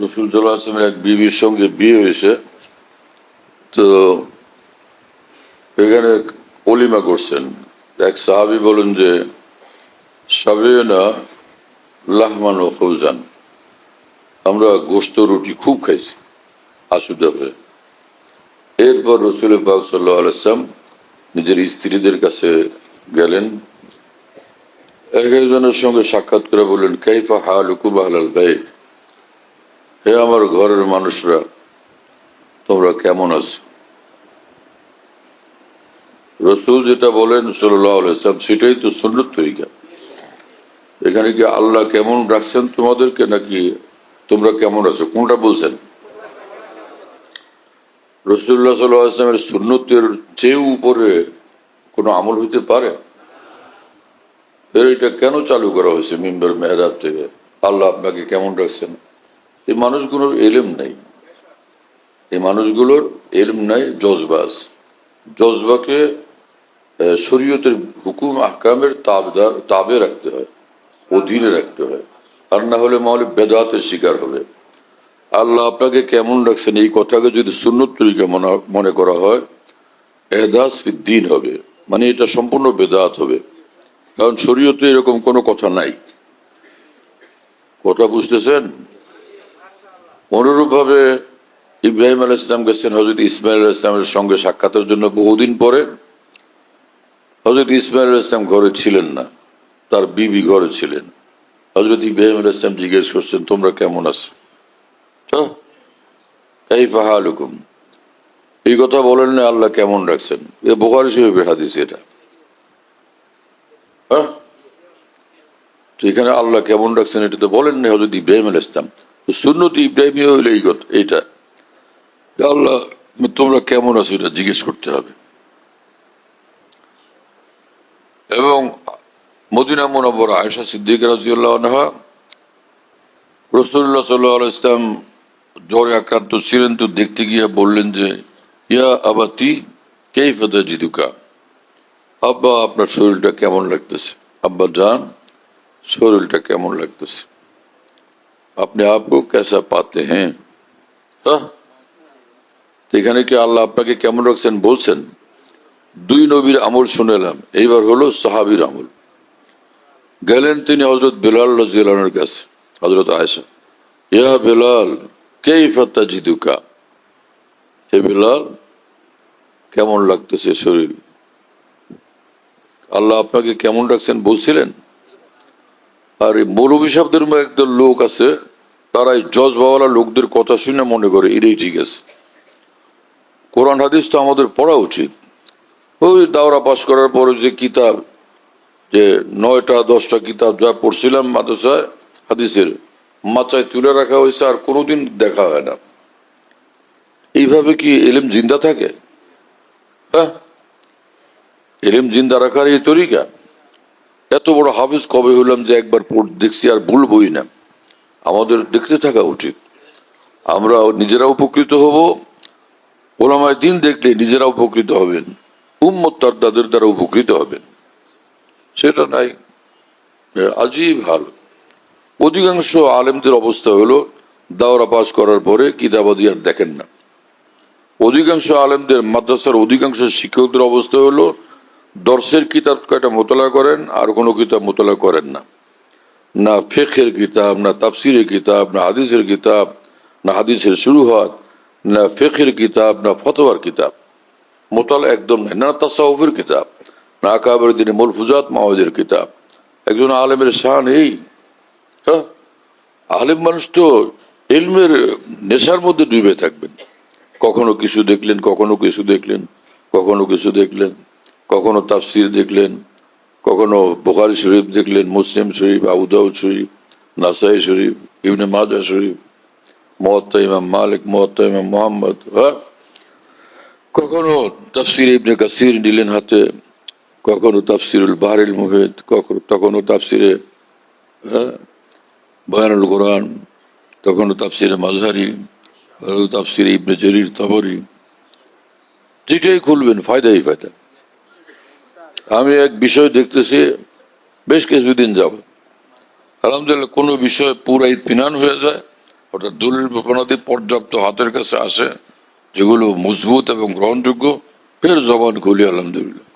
রসুল সাল্লাল্লাহু আলাইহি ওয়াসাল্লামের এক বিবির সঙ্গে বিয়ে হয়েছে, তো এখানে অলিমা করছেন। এক সাহাবী বলেন যে সাবিনা লাহমান ও ফৌজান, আমরা গোশত রুটি খুব খাইছি আসুদা হয়ে। এরপর রসুল পাক সাল্লাল্লাহু আলাইহি ওয়াসাল্লাম নিজের স্ত্রীদের কাছে গেলেন, এক একজনের সঙ্গে সাক্ষাৎ করে বললেন, কাইফা হালুকুম আহলাল বাইত, হে আমার ঘরের মানুষরা, তোমরা কেমন আছো? রসুল যেটা বলেন সাল্লাল্লাহু আলাইহি ওয়াসাল্লাম সেটাই তো সুন্নত তরিকা। এখানে কি আল্লাহ কেমন রাখছেন তোমাদেরকে, নাকি তোমরা কেমন আছো, কোনটা বলছেন? রাসূলুল্লাহ সাল্লাল্লাহু আলাইহি ওয়াসাল্লামের সুন্নতের চেয়ে উপরে কোন আমল হইতে পারে? এটা কেন চালু করা হয়েছে মিম্বার মেহরাব থেকে? আল্লাহ আপনাকে কেমন রাখছেন? এই মানুষগুলোর এলেম নাই, এই মানুষগুলোর এলম নাই, জজবাস। জজবাকে শরীয়তের হুকুম আহকামের তাবে রাখতে হয়, অধীনে রাখতে হয়, আর না হলে মহলে বেদাতের শিকার হবে। আল্লাহ আপনাকে কেমন রাখছেন এই কথাকে যদি সুন্নত তরিকা মনে করা হয়, এহদাস ফিদ্দিন হবে, মানে এটা সম্পূর্ণ বেদাত হবে। কারণ শরীয়তে এরকম কোনো কথা নাই। কথা বুঝতেছেন? অনুরূপ ভাবে ইব্রাহিম আলাইহিস সালাম গেছেন হযরত ইসমাইল আলাইহিস সালামের সঙ্গে সাক্ষাতের জন্য বহুদিন পরে। হযরত ইসমাইল আলাইহিস সালাম ঘরে ছিলেন না, তার বিবি ঘরে ছিলেন। হযরত ইব্রাহিম আলাইহিস সালাম জিজ্ঞেস করছেন, তোমরা কেমন আছো? কাইফা হালুকুম, এই কথা বলেন না আল্লাহ কেমন রাখছেন। এ বুখারী শরীফের হাদিস এটা। হ্যাঁ, তো এখানে আল্লাহ কেমন রাখছেন এটা তো বলেন না হযরত ইব্রাহিম আলাইহিস সালাম। তো সুন্নত ইব্রাহিমী হইল এই কথা, এইটা আল্লাহ তোমরা কেমন আছো এটা জিজ্ঞেস করতে হবে। এবং মদিনা মুনাওয়ারা আয়েশা সিদ্দিকা রাদিয়াল্লাহু আনহা রাসূলুল্লাহ সাল্লাল্লাহু আলাইহি ওয়াসাল্লাম জ্বরে আক্রান্ত ছিলেন, তো দেখতে গিয়ে বললেন যে, ইয়া আবাতি কাইফা তাজিদুকা, আব্বা আপনার শরীরটা কেমন লাগতেছে? আব্বা জান শরীরটা কেমন লাগতেছে? আপনি আপকো কেসা পাতে হ্যাঁ? এখানে কি আল্লাহ আপনাকে কেমন রাখছেন বলছেন? দুই নবীর আমল শুনেলাম, এইবার হলো সাহাবীর আমল। গেলেন তিনি হযরত বেলাল রাদিয়াল্লাহু আনহুর কাছে। হযরত আয়েশা, ইয়া বেলাল কাইফা তাজিদুকা, হে বেলাল কেমন লাগতেছে শরীর? আল্লাহ আপনাকে কেমন রাখছেন বলছিলেন? আর এই মৌলভী সাহেবদের একদল লোক আছে, তারা এই জজবাওয়ালা লোকদের কথা শুনে মনে করে এটাই ঠিক আছে। কোরআন হাদিস তো আমাদের পড়া উচিত। ওই দাওরা পাশ করার পরে যে কিতাব, যে 9টা 10টা কিতাব যা পড়ছিলাম মাদ্রাসায় হাদিসের, মাচায় তুলে রাখা হয়েছে, আর কোনোদিন দেখা হয় না। এইভাবে কি এলেম জিন্দা থাকে? হ্যাঁ, এলেম জিন্দা রাখার এই তরিকা? এত বড় হাফিজ কবে হইলাম যে একবার দেখছি আর ভুলবই না। আমাদের দেখতে থাকা উচিত। আমরা নিজেরা উপকৃত হব, ওলামায়ে দ্বীন দেখলে নিজেরা উপকৃত হবেন, উম্মত তাদের দ্বারা উপকৃত হবেন। সেটা নাই, আজীব হাল। অধিকাংশ আলেমদের অবস্থা হলো দাওরা পাস করার পরে কিতাবাদি আর দেখেন না। অধিকাংশ আলেমদের, মাদ্রাসার অধিকাংশ শিক্ষকদের অবস্থা হলো দর্শের কিতাব কয়টা মোতালা করেন আর কোনো কিতাব মোতালা করেন না। না ফিকহের কিতাব, না তাফসিরের কিতাব, না হাদিসের কিতাব, না হাদিসের শুরুহাত, না ফিকহের কিতাব, না ফতোয়ার কিতাব মোতালা একদম নাই। না তাসাউফের কিতাব, না আকাবের দিনে মুলফুজাত মাওয়াজের কিতাব। একজন আলেমের শান এই। হ্যাঁ, আলেম মানুষ তো ইলমের নেশার মধ্যে ডুবে থাকবেন। কখনো কিছু দেখলেন, কখনো কিছু দেখলেন, কখনো কিছু দেখলেন, কখনো তাফসির দেখলেন, কখনো বুখারী শরীফ দেখলেন, মুসলিম শরীফ, আবু দাউদ শরীফ, নাসাই শরীফ, ইবনে মাজাহ শরীফ, মুওয়াত্তা ইমাম মালিক, মুওয়াত্তা ইমাম মুহাম্মদ। হ্যাঁ, কখনো তাফসির ইবনে কাসির নিলেন হাতে, কখনো তাফসিরুল বাহরিল মুহিত, কখনো তাফসিরে বয়ানুল কোরআন, কখনো তাফসিরে মাযহারি, তাফসিরে ইবনে জারীর তাবরী। যেটাই খুলবেন ফায়দাই ফায়দা। আমি এক বিষয় দেখতেছি বেশ কিছুদিন যাব, আলহামদুলিল্লাহ কোনো বিষয় পুরা ইতমিনান হয়ে যায়, অর্থাৎ দলিল প্রমাণাদি পর্যাপ্ত হাতের কাছে আসে যেগুলো মজবুত এবং গ্রহণযোগ্য, ফের জবান খুলি আলহামদুলিল্লাহ।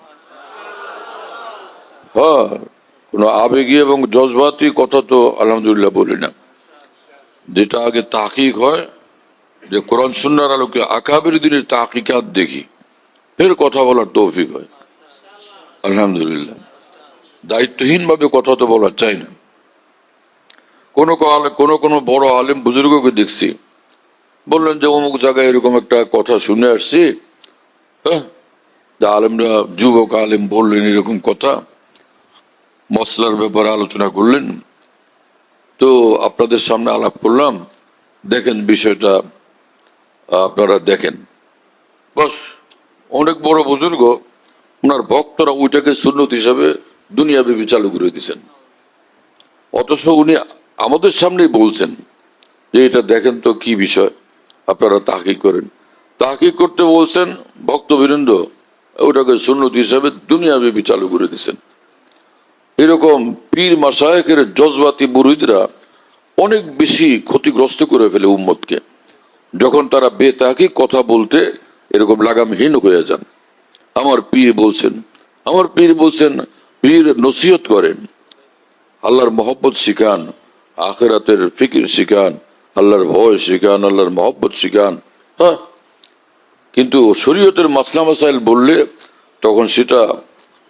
হ্যাঁ, কোনো আবেগী এবং জজবাতি কথা তো আলহামদুলিল্লাহ বলি না। যেটা আগে তাহকিক হয়, যে কোরআন সুন্নাহর আলোকে আকাবির দিনের তাহকিকাত দেখি, ফের কথা বলার তৌফিক হয় আলহামদুলিল্লাহ। দায়িত্বহীন ভাবে কথা তো বলা চাই না। কোন বড় আলেম বুজুর্গকে দেখছি, বললেন যে অমুক জায়গায় এরকম একটা কথা শুনে আসছি, হ্যাঁ, যে আলেমরা, যুবক আলেম বললেন এরকম কথা, মসলার ব্যাপারে আলোচনা করলেন, তো আপনাদের সামনে আলাপ করলাম, দেখেন বিষয়টা আপনারা দেখেন। বাস, অনেক বড় বুজুর্গ, ওনার ভক্তরা ওইটাকে সুন্নত হিসাবে দুনিয়াব্যাপী চালু করে দিয়েছেন, অথচ উনি আমাদের সামনেই বলছেন যে এটা দেখেন তো কি বিষয়, আপনারা তাহকিক করেন। তাহকিক করতে বলছেন, ভক্তবৃন্দ ওটাকে সুন্নত হিসাবে দুনিয়াব্যাপী চালু করে দিয়েছেন। এরকম পীর মাশায়েখের জজবাতি মুরিদরা অনেক বেশি ক্ষতিগ্রস্ত করে ফেলে উম্মতকে, যখন তারা বেতাহকিক কথা বলতে এরকম লাগামহীন হয়ে যান। আমার পীর বলছেন, আমার পীর বলছেন, পীর নসিহত করেন, আল্লাহর মহব্বত শিখান, আখিরাতের ফিকির শিখান, আল্লাহর ভয় শিখান, আল্লাহর মহব্বত শিখান। হ্যাঁ, কিন্তু শরীয়তের মাসলা মাসাইল বললে তখন সেটা,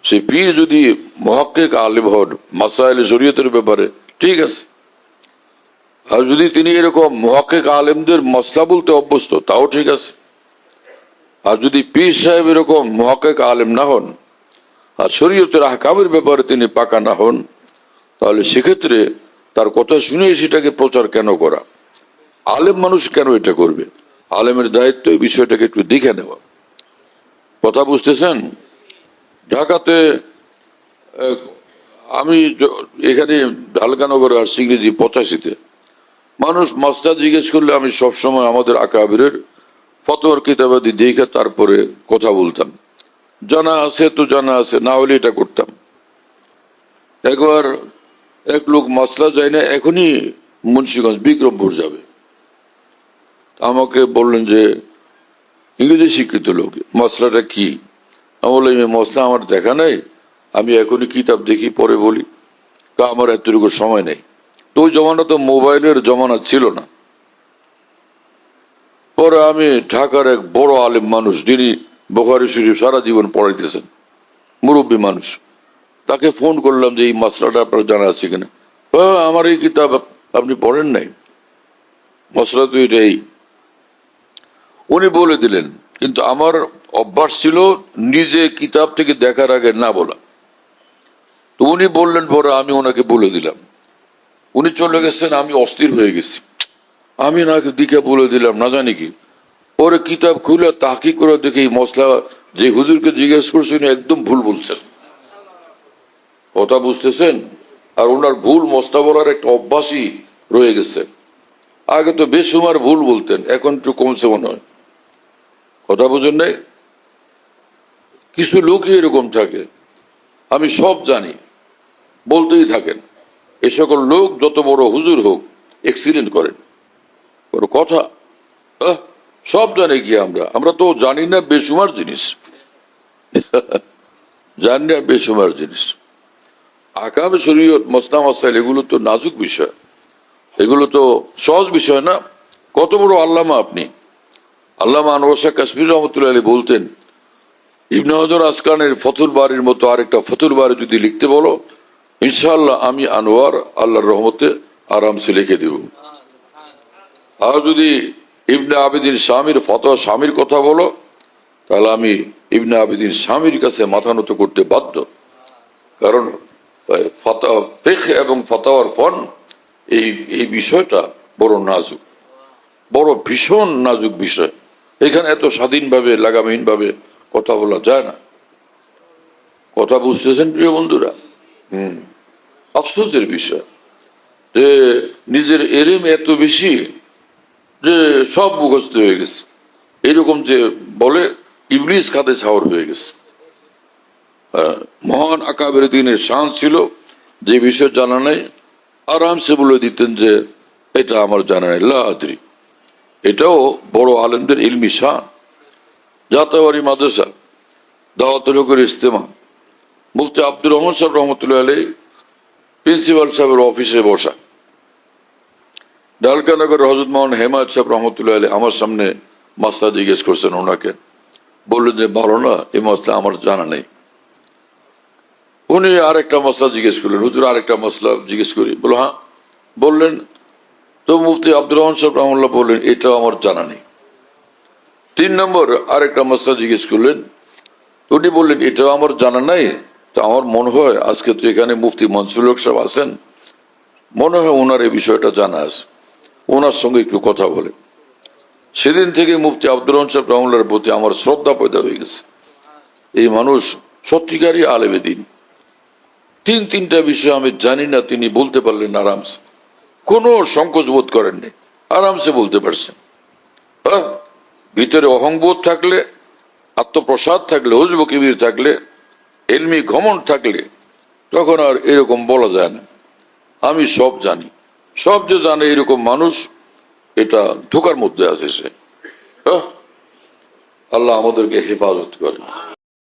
সেই পীর যদি মুহাক্কিক আলেম হন মাসাইল শরীয়তের ব্যাপারে, ঠিক আছে। আর যদি তিনি এরকম মুহাক্কিক আলেমদের মসলা বলতে অভ্যস্ত, তাও ঠিক আছে। আর যদি পীর সাহেব এরকম মুহাক্কিক আলেম না হন, আর শরীয়তের আহকামের ব্যাপারে তিনি পাকা না হন, তাহলে সেক্ষেত্রে তার কথা শুনে সেটাকে প্রচার কেন করা? আলেম মানুষ কেন এটা করবে? আলেমের দায়িত্ব এই বিষয়টাকে একটু দেখে নেওয়া। কথা বুঝতেছেন? ঢাকাতে আমি এখানে ঢালকানগরে আর সিংরেজি 85-তে মানুষ মাস্টার জিজ্ঞেস করলে আমি সবসময় আমাদের আকাবিরের ফতোয়ার কিতাবাদি দেখে তারপরে কথা বলতাম। জানা আছে তো জানা আছে, না হলে এটা করতাম। একবার এক লোক মাসলা যায় না, এখনই মুন্সিগঞ্জ বিক্রমপুর যাবে, আমাকে বললেন যে ইংরেজি শিক্ষিত লোক, মশলাটা কি? আমি বললাম এই মশলা আমার দেখা নাই, আমি এখনই কিতাব দেখি পরে বলি, আমার এতটুকু সময় নেই। তো ওই জমানা তো মোবাইলের জমানা ছিল না। পরে আমি ঢাকার এক বড় আলেম মানুষ, যিনি বুখারী শরীফ সারা জীবন পড়াইতেছেন, মুরব্বী মানুষ, তাকে ফোন করলাম যে এই মশলাটা আপনার জানা আছে কিনা। আমার এই কিতাব আপনি পড়েন নাই, মশলা তো এটাই। উনি বলে দিলেন, কিন্তু আমার অভ্যাস ছিল নিজে কিতাব থেকে দেখার আগে না বলা। তো উনি বললেন, পরে আমি ওনাকে বলে দিলাম। উনি চলে গেছেন, আমি অস্থির হয়ে গেছি, আমি নাকি দিকে বলে দিলাম না জানি কি। পরে কিতাব খুলে তাহকিক করে দেখে এই মশলা যে হুজুরকে জিজ্ঞেস করছে উনি একদম ভুল বলছেন। কথা বুঝতেছেন? আর ওনার ভুল মশলা বলার একটা অভ্যাসই রয়ে গেছে। আগে তো বেশুমার ভুল বলতেন, এখন একটু কমছে মনে হয়। কথা বুঝেন নাই? কিছু লোকই এরকম থাকে, আমি সব জানি বলতেই থাকেন। এ সকল লোক যত বড় হুজুর হোক এক্সিডেন্ট করেন, বড় কথা সব জানে কি? আমরা তো জানি না বেশুমার জিনিস জানি না বেশুমার জিনিস। আকাম শরীয়ত মসলা মাসাইল এগুলো তো নাজুক বিষয়, এগুলো তো সহজ বিষয় না। কত বড় আল্লামা আপনি! আল্লামা আনোয়ার শাহ কাশ্মীর রহমতুল্লাহ আলী বলতেন, ইবনে হাজার আসকানের ফতুল বাড়ির মতো আরেকটা ফতুল বাড়ি যদি লিখতে বলো, ইনশাআল্লাহ আমি আনোয়ার আল্লাহর রহমতে আরামসে লিখে দেব। আর যদি ইবনে আবেদিন স্বামীর ফতোয়া স্বামীর কথা বলো, তাহলে আমি ইবনে আবেদিন স্বামীর কাছে মাথা নত করতে বাধ্য। কারণ ফিকহ এবং ফতোয়ার ফন এই বিষয়টা বড় নাজুক, বড় ভীষণ নাজুক বিষয়। এখানে এত স্বাধীনভাবে লাগামহীনভাবে কথা বলা যায় না। কথা বুঝতেছেন প্রিয় বন্ধুরা? আফসোসের বিষয় যে নিজের এলেম এত বেশি যে সব মুখস্থ হয়ে গেছে, এরকম যে বলে ইবলিস কাঁধে ছাওয়ার হয়ে গেছে। মহান আকাবের দিনের শান ছিল যে বিষয় জানা নাই, আরামসে বলে দিতেন যে এটা আমার জানা নেই, লা আদরি। এটাও বড় আলেমদের ইলমি শান। জাতাবাড়ি মাদ্রাসা দাওয়াতুল হকের ইজতেমা, মুফতি আব্দুর রহমান সাহেব রহমতুল্লাহ আলী প্রিন্সিপাল সাহেবের অফিসে বসা, ডালকানগর হযরত মাওলানা হেমায়েত সাহেব রহমতুল্লাহ আলী আমার সামনে মাসলা জিজ্ঞেস করছেন ওনাকে, বললেন যে মাওলানা এই মাসলা আমার জানা নেই। উনি আরেকটা মশলা জিজ্ঞেস করলেন, হুজুর আরেকটা মশলা জিজ্ঞেস করি, বলো হ্যাঁ। বললেন তো মুফতি আব্দুর রহমান সাহেব রহমাল্লাহ বললেন এটাও আমার জানা নেই। 3 নম্বর আরেকটা মশলা জিজ্ঞেস করলেন, উনি বললেন এটাও আমার জানা নাই। তা আমার মনে হয় আজকে তো এখানে মুফতি মনসুর হক সাহেব আছেন, মনে হয় ওনার এই বিষয়টা জানা আছে, ওনার সঙ্গে একটু কথা বলে। সেদিন থেকে মুফতি আব্দুর রহমান সাহেব রহমাল্লাহর প্রতি আমার শ্রদ্ধা পয়দা হয়ে গেছে। এই মানুষ সত্যিকারই আলেমে দ্বীন। 3টা বিষয় আমি জানি না তিনি বলতে পারলেন আরামসে, কোনো সংকোচ বোধ করেননি, আরামসে বলতে পারছেন। ভিতরে অহংবোধ থাকলে, আত্মপ্রসাদ থাকলে, হুজব কিবির থাকলে, এলমি ঘমন্ড থাকলে তখন আর এরকম বলা যায় না আমি সব জানি। সব যে জানে এরকম মানুষ, এটা ধোকার মধ্যে আছে সে। আল্লাহ আমাদেরকে হেফাজত করেন।